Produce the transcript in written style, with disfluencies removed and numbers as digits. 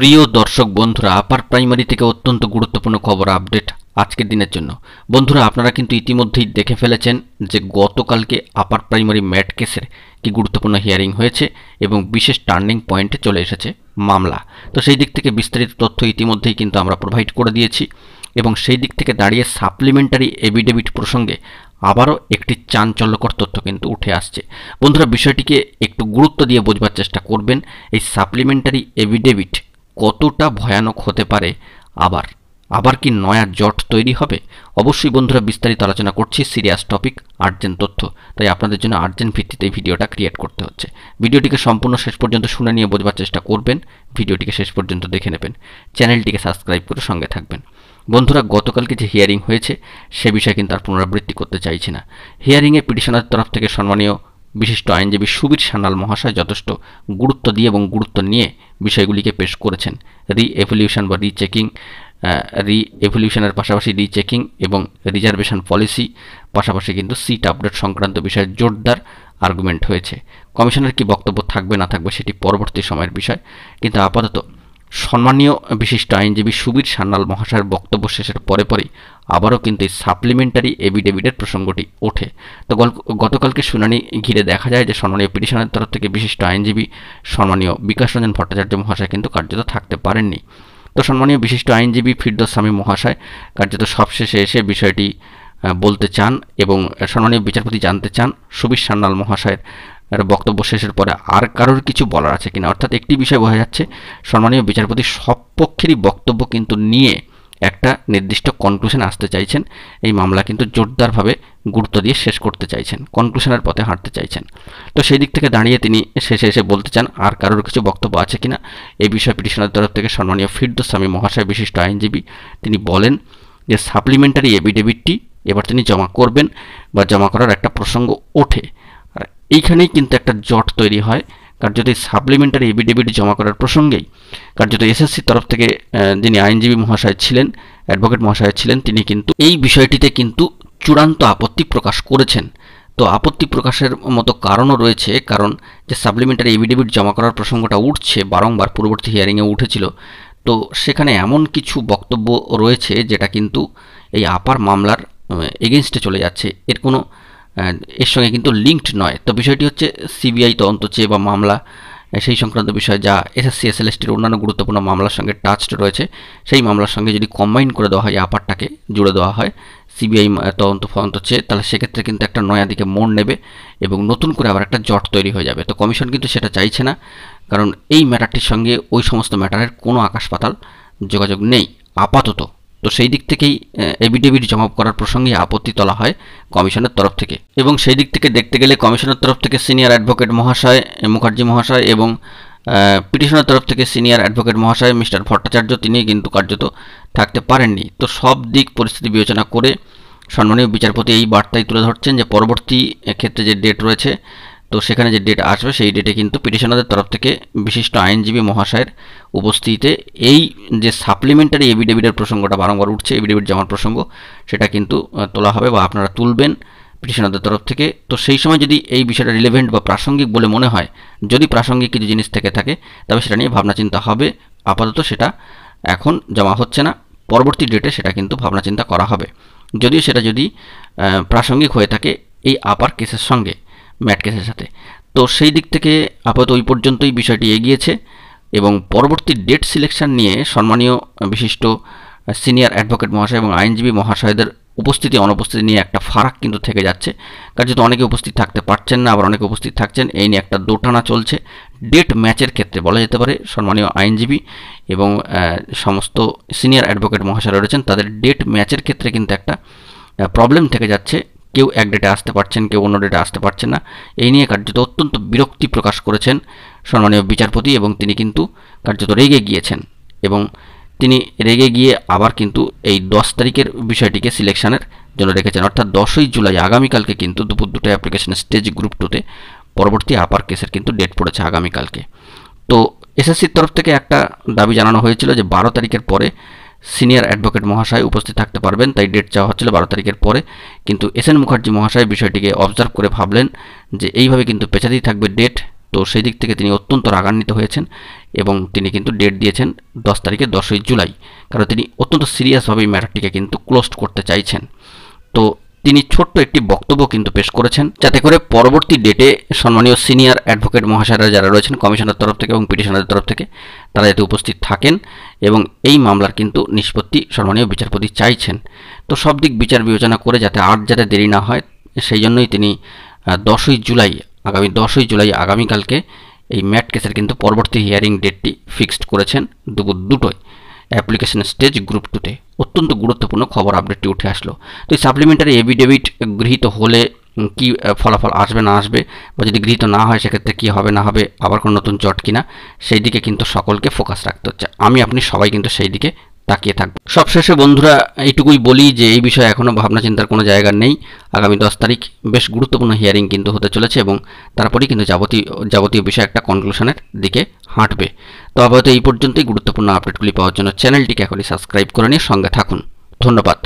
প্রিয় দর্শক বন্ধুরা, আপার প্রাইমারি থেকে অত্যন্ত গুরুত্বপূর্ণ খবর আপডেট আজকের দিনের জন্য। বন্ধুরা, আপনারা কিন্তু ইতিমধ্যেই দেখে ফেলেছেন যে গতকালকে আপার প্রাইমারি ম্যাট কেসের কি গুরুত্বপূর্ণ হিয়ারিং হয়েছে এবং বিশেষ টার্নিং পয়েন্টে চলে এসেছে মামলা। তো সেই দিক থেকে বিস্তারিত তথ্য ইতিমধ্যেই কিন্তু আমরা প্রোভাইড করে দিয়েছি এবং সেই দিক থেকে দাঁড়িয়ে সাপ্লিমেন্টারি এভিডেভিট প্রসঙ্গে আবারও একটি চাঞ্চল্যকর তথ্য কিন্তু উঠে আসছে। বন্ধুরা, বিষয়টিকে একটু গুরুত্ব দিয়ে বোঝবার চেষ্টা করবেন। এই সাপ্লিমেন্টারি এভিডেভিট কতটা ভয়ানক হতে পারে, আবার কি নয়া জট তৈরি হবে? অবশ্যই বন্ধুরা, বিস্তারিত আলোচনা করছি। সিরিয়াস টপিক, আর্জেন্ট তথ্য, তাই আপনাদের জন্য আর্জেন্ট ভিত্তিতে এই ভিডিওটা ক্রিয়েট করতে হচ্ছে। ভিডিওটিকে সম্পূর্ণ শেষ পর্যন্ত শুনে নিয়ে বোঝবার চেষ্টা করবেন, ভিডিওটিকে শেষ পর্যন্ত দেখে নেবেন, চ্যানেলটিকে সাবস্ক্রাইব করে সঙ্গে থাকবেন। বন্ধুরা, গতকালকে যে হিয়ারিং হয়েছে সে বিষয়ে কিন্তু আর পুনরাবৃত্তি করতে চাইছি না। হিয়ারিংয়ে পিটিশনার তরফ থেকে সম্মানীয় বিশিষ্ট আইনজীবী সুবীর সান্যাল মহাশয় যথেষ্ট গুরুত্ব দিয়ে এবং গুরুত্ব নিয়ে বিষয়গুলিকে পেশ করেছেন। রি-এভলিউশন বা রিচেকিং, রি-এভলিউশনের পাশাপাশি রিচেকিং এবং রিজার্ভেশন পলিসি, পাশাপাশি কিন্তু সিট আপডেট সংক্রান্ত বিষয়ে জোরদার আর্গুমেন্ট হয়েছে। কমিশনের কি বক্তব্য থাকবে না থাকবে সেটি পরবর্তী সময়ের বিষয়, কিন্তু আপাতত সম্মানীয় বিশিষ্ট আইনজীবী সুবীর সান্যাল মহাশয়ের বক্তব্য শেষের পরেই আবারও কিন্তু এই সাপ্লিমেন্টারি এভিডেভিটের প্রসঙ্গটি ওঠে। তো গতকালকে শুনানি ঘিরে দেখা যায় যে সম্মানীয় পিটিশনের তরফ থেকে বিশিষ্ট আইনজীবী সম্মানীয় বিকাশ রঞ্জন ভট্টাচার্য মহাশয় কিন্তু কার্যত থাকতে পারেননি। তো সম্মানীয় বিশিষ্ট আইনজীবী ফিরদৌস সামি মহাশয় কার্যত সবশেষে এসে বিষয়টি বলতে চান এবং সম্মানীয় বিচারপতি জানতে চান সুবীর সান্যাল মহাশয়ের বক্তব্য শেষের পরে আর কারোর কিছু বলার আছে কিনা। অর্থাৎ একটি বিষয় বোঝা যাচ্ছে, সম্মানীয় বিচারপতি সব পক্ষেরই বক্তব্য কিন্তু নিয়ে একটা নির্দিষ্ট কনক্লুশন আসতে চাইছেন। এই মামলা কিন্তু জোরদারভাবে গুরুত্ব দিয়ে শেষ করতে চাইছেন, কনক্লুশনের পথে হাঁটতে চাইছেন। তো সেই দিক থেকে দাঁড়িয়ে তিনি শেষে এসে বলতে চান আর কারোর কিছু বক্তব্য আছে কিনা। এই বিষয়ে পিটিশনের তরফ থেকে সম্মানীয় ফিরদৌস সামি মহাশয় বিশিষ্ট আইনজীবী তিনি বলেন যে সাপ্লিমেন্টারি এভিডেভিটটি এবার তিনি জমা করবেন বা জমা করার একটা প্রসঙ্গ ওঠে। আর এইখানেই কিন্তু একটা জট তৈরি হয়, কার্যত এই সাপ্লিমেন্টারি এভিডেভিট জমা করার প্রসঙ্গেই কার্যত এসএসসির তরফ থেকে যিনি আইনজীবী মহাশয় ছিলেন, অ্যাডভোকেট মহাশয় ছিলেন, তিনি কিন্তু এই বিষয়টিতে কিন্তু চূড়ান্ত আপত্তি প্রকাশ করেছেন। তো আপত্তি প্রকাশের মতো কারণও রয়েছে, কারণ যে সাপ্লিমেন্টারি এভিডেভিট জমা করার প্রসঙ্গটা উঠছে বারংবার, পূর্ববর্তী হিয়ারিংয়ে উঠেছিল, তো সেখানে এমন কিছু বক্তব্য রয়েছে যেটা কিন্তু এই আপার মামলার এগেনস্টে চলে যাচ্ছে, এর সঙ্গে কিন্তু লিঙ্কড নয়। তো বিষয়টি হচ্ছে সিবিআই তদন্ত চেয়ে বা মামলা সেই সংক্রান্ত বিষয় যা এসএসসি এসএলএসটির অন্যান্য গুরুত্বপূর্ণ মামলার সঙ্গে টাচড রয়েছে, সেই মামলার সঙ্গে যদি কম্বাইন করে দেওয়া হয়, আপারটাকে জুড়ে দেওয়া হয় সিবিআই তদন্ত চেয়ে, তাহলে সেক্ষেত্রে কিন্তু একটা নয়া দিকে মোড় নেবে এবং নতুন করে আবার একটা জট তৈরি হয়ে যাবে। তো কমিশন কিন্তু সেটা চাইছে না, কারণ এই ম্যাটারটির সঙ্গে ওই সমস্ত ম্যাটারের কোনো আকাশ পাতাল যোগাযোগ নেই আপাতত। তো সেই দিক থেকেই এভিডেভিট জমা করার প্রসঙ্গে আপত্তি তোলা হয় কমিশনের তরফ থেকে, এবং সেই দিক থেকে দেখতে গেলে কমিশনের তরফ থেকে সিনিয়র অ্যাডভোকেট মহাশয় মুখার্জি মহাশয় এবং পিটিশনের তরফ থেকে সিনিয়র অ্যাডভোকেট মহাশয় মিস্টার ভট্টাচার্য তিনি কিন্তু কার্যত থাকতে পারেননি। তো সব দিক পরিস্থিতি বিবেচনা করে সম্মানীয় বিচারপতি এই বার্তাই তুলে ধরছেন যে পরবর্তী ক্ষেত্রে যে ডেট রয়েছে, তো সেখানে যে ডেট আসবে সেই ডেটে কিন্তু পিটিশনারদের তরফ থেকে বিশিষ্ট আইনজীবী মহাশয়ের উপস্থিতিতে এই যে সাপ্লিমেন্টারি এভিডেভিটের প্রসঙ্গটা বারংবার উঠছে, এভিডেভিট জমার প্রসঙ্গ, সেটা কিন্তু তোলা হবে বা আপনারা তুলবেন পিটিশনারদের তরফ থেকে। তো সেই সময় যদি এই বিষয়টা রিলেভেন্ট বা প্রাসঙ্গিক বলে মনে হয়, যদি প্রাসঙ্গিক কিছু জিনিস থেকে থাকে, তবে সেটা নিয়ে ভাবনা চিন্তা হবে। আপাতত সেটা এখন জমা হচ্ছে না, পরবর্তী ডেটে সেটা কিন্তু ভাবনা চিন্তা করা হবে। যদিও সেটা যদি প্রাসঙ্গিক হয়ে থাকে এই আপার কেসের সঙ্গে, ম্যাট কেসের সাথে, তো সেই দিক থেকে আপাতত ওই পর্যন্তই বিষয়টি এগিয়েছে এবং পরবর্তী ডেট সিলেকশন নিয়ে সম্মানীয় বিশিষ্ট সিনিয়র অ্যাডভোকেট মহাশয় এবং আইনজীবী মহাশয়দের উপস্থিতি অনুপস্থিতি নিয়ে একটা ফারাক কিন্তু থেকে যাচ্ছে। কার্যত অনেকে উপস্থিত থাকতে পারছেন না, আবার অনেকে উপস্থিত থাকছেন, এই নিয়ে একটা দোটানা চলছে। ডেট ম্যাচের ক্ষেত্রে বলা যেতে পারে সম্মানীয় আইনজীবী এবং সমস্ত সিনিয়র অ্যাডভোকেট মহাশয় রয়েছেন, তাদের ডেট ম্যাচের ক্ষেত্রে কিন্তু একটা প্রবলেম থেকে যাচ্ছে। কেউ এক ডেটে আসতে পারছেন, কেউ অন্য ডেটে আসতে পারছেন না। এই নিয়ে কার্যত অত্যন্ত বিরক্তি প্রকাশ করেছেন সম্মানীয় বিচারপতি এবং তিনি কিন্তু কার্যত রেগে গিয়েছেন এবং তিনি রেগে গিয়ে আবার কিন্তু এই 10 তারিখের বিষয়টিকে সিলেকশনের জন্য রেখেছেন। অর্থাৎ 10ই জুলাই আগামীকালকে কিন্তু দুপুর 2টায় অ্যাপ্লিকেশনের স্টেজ গ্রুপ 2তে পরবর্তী আপার কেসের কিন্তু ডেট পড়েছে আগামীকালকে। তো এসএসসির তরফ থেকে একটা দাবি জানানো হয়েছিল যে 12 তারিখের পরে সিনিয়র অ্যাডভোকেট মহাশয় উপস্থিত থাকতে পারবেন, তাই ডেট চাওয়া হচ্ছিল 12 তারিখের পরে। কিন্তু এসএন মুখার্জি মহাশয় বিষয়টিকে অবজার্ভ করে ভাবলেন যে এইভাবে কিন্তু পেছাতেই থাকবে ডেট, তো সেই দিক থেকে তিনি অত্যন্ত রাগান্বিত হয়েছেন এবং তিনি কিন্তু ডেট দিয়েছেন 10 তারিখে 10ই জুলাই, কারণ তিনি অত্যন্ত সিরিয়াসভাবে এই ম্যাটারটিকে কিন্তু ক্লোজ করতে চাইছেন। তো তিনি ছোট্ট একটি বক্তব্য কিন্তু পেশ করেছেন, যাতে করে পরবর্তী ডেটে সম্মানীয় সিনিয়র অ্যাডভোকেট মহাশয়রা যারা রয়েছেন কমিশনের তরফ থেকে এবং পিটিশনারের তরফ থেকে, তারা যাতে উপস্থিত থাকেন এবং এই মামলার কিন্তু নিষ্পত্তি সম্মানীয় বিচারপতি চাইছেন। তো সব দিক বিচার বিবেচনা করে যাতে আর যাতে দেরি না হয়, সেই জন্যই তিনি 10ই জুলাই আগামীকালকে এই ম্যাট কেসের কিন্তু পরবর্তী হিয়ারিং ডেটটি ফিক্সড করেছেন দুপুর 2টোয় অ্যাপ্লিকেশন স্টেজ গ্রুপ 2তে। অত্যন্ত গুরুত্বপূর্ণ খবর আপডেটটি উঠে আসলো। তো এই সাপ্লিমেন্টারি এফিডেভিট গৃহীত হলে কি ফলাফল আসবে না আসবে, বা যদি গৃহীত না হয় সেক্ষেত্রে কী হবে না হবে, আবার কোনো নতুন জট কিনা, সেই দিকে কিন্তু সকলকে ফোকাস রাখতে হচ্ছে। আপনি সবাই কিন্তু সেই দিকে তাকিয়ে থাকবে। সবশেষে বন্ধুরা এইটুকুই বলি যে এই বিষয়ে এখনও ভাবনা চিন্তার কোনো জায়গা নেই। আগামী 10 তারিখ বেশ গুরুত্বপূর্ণ হিয়ারিং কিন্তু হতে চলেছে এবং তারপরেই কিন্তু যাবতীয় বিষয় একটা কনক্লুশনের দিকে হাঁটবে। তো আপাতত এই পর্যন্তই। গুরুত্বপূর্ণ আপডেটগুলি পাওয়ার জন্য চ্যানেলটিকে এখনই সাবস্ক্রাইব করে নিয়ে সঙ্গে থাকুন। ধন্যবাদ।